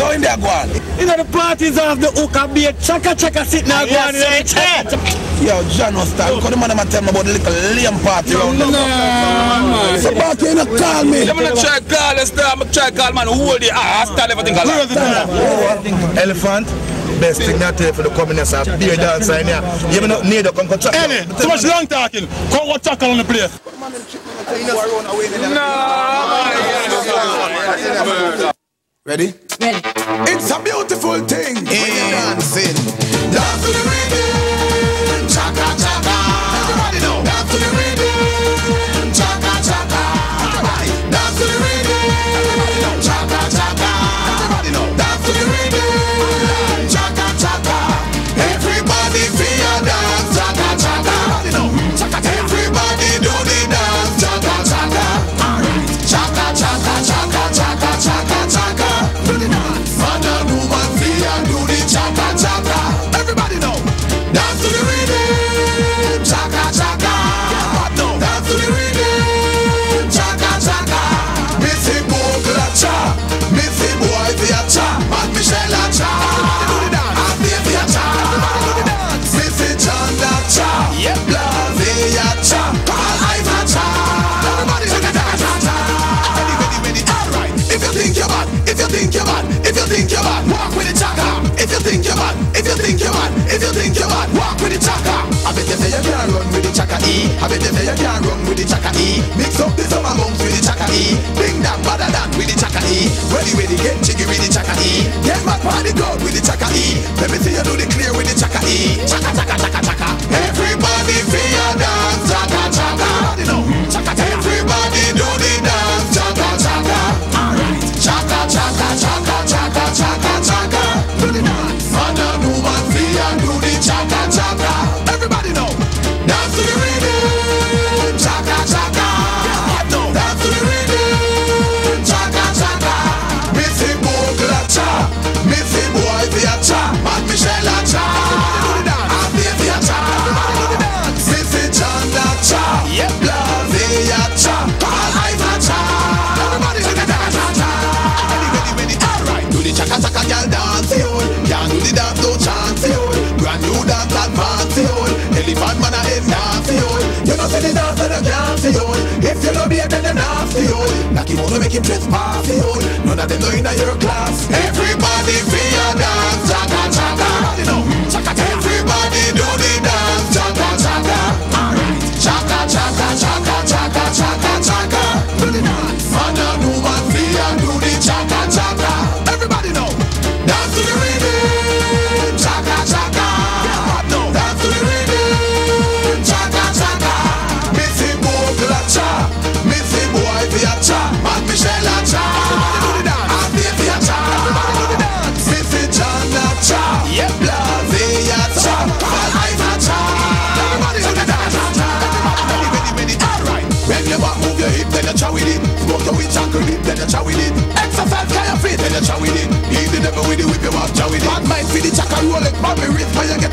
So in there go on. You know the parties of the hook and be a Chaka Chaka sitting there going in the chat. Yo, John was time. Because the man tell me about the little lame party around there. No, so back you not call me. I'm gonna try call this time. I'm gonna try call man who hold the ass. Stand everything alive. Elephant. Best thing that for the communists are beer dancer in here. You don't need to come to Chaka. Any, too much long talking. Come watch Chaka on the place. Ready? Ready. It's a beautiful thing. Dancing. Dance to the rhythm. Chaka Chaka. Everybody know. Dance to the rhythm. Chaka Chaka. Everybody. Dance to the rhythm. Everybody know. Chaka Chaka. Everybody know. Dance to the rhythm. Chaka Chaka. Everybody feel dance. Chaka Chaka. Everybody know. Chaka Chaka. Everybody do the dance. Chaka Chaka. Alright. Chaka Chaka Chaka Chaka Chaka Chaka. Do the dance. Man and woman feel do the Chaka Chaka. Everybody know. Dance to the rhythm. Chaka Chaka. Dance to the rhythm. Chaka Chaka. Missy Bogle cha. Missy Boy via cha. And Michelle a cha. And Baby a cha. Missy John a cha. Blaze a cha. All eyes a cha. Everybody Chaka Chaka cha. Ready. Alright. If you think you're bad, if you think you're bad, if you think you're bad, walk with the Chaka. If you think you're bad, if you think you're bad, if you think you're bad, walk with the Chaka. I bet you say you can't run with the Chaka E. I bet you say you can't run with the Chaka E. Mix up the summer bombs with the Chaka E. Bring down better than with the Chaka E. Ready, get jiggy with the Chaka E. Get my party dog with the Chaka E. Let me see you do the clear with the Chaka E. Chaka Chaka Chaka Chaka. Everybody feel dance. Chaka Chaka. Chaka Chaka. Everybody do the dance. Chaka Chaka. Alright. Chaka Chaka Chaka Chaka Chaka Chaka. Do the dance. Man and woman feel do the Chaka Chaka. Everybody know. Dance to the rhythm. Chaka Chaka. Dance to the rhythm. Chaka Chaka. Missy Bogle cha. Missy Boy via cha. And Michelle a cha. And Baby a cha. Missy John a cha. Blaze a cha. All eyes a cha. Everybody Chaka Chaka cha. Ready. Alright. Do the Chaka Chaka girl dance yo. Can't do the dance no chance yo. Brand new dance advance yo. Elephant man a head dance yo. You know say the dance and the dance yo. If you know me then the nasty yo. Knock him out make him trespass yo. None of them know in your class. Everybody feel dance. Chaka Chaka. Chaka Chaka. Everybody do the dance. Chaka Chaka. Alright. Chaka Chaka Chaka Chaka Chaka Chaka. Do the dance. Man and woman feel do the Chaka Chaka. Everybody know. Dance to the rhythm. Chaka Chaka. Dance to the rhythm. Chaka Chaka. Missy Bogle cha. Missy Boy via cha. And Michelle a cha. And Baby a cha. Missy John a cha. Blaze a cha. All eyes a cha. Everybody Chaka Chaka cha. Ready. Alright. When you back move your hip, then you chow with it. Smoke your weed, chuckle it, then you chow with it. Exercise kind of fit, then you chow with it. Leave the devil with the whip, you mouth chow with it. Bad mind for the Chaka roll it, bad me wrist, but you get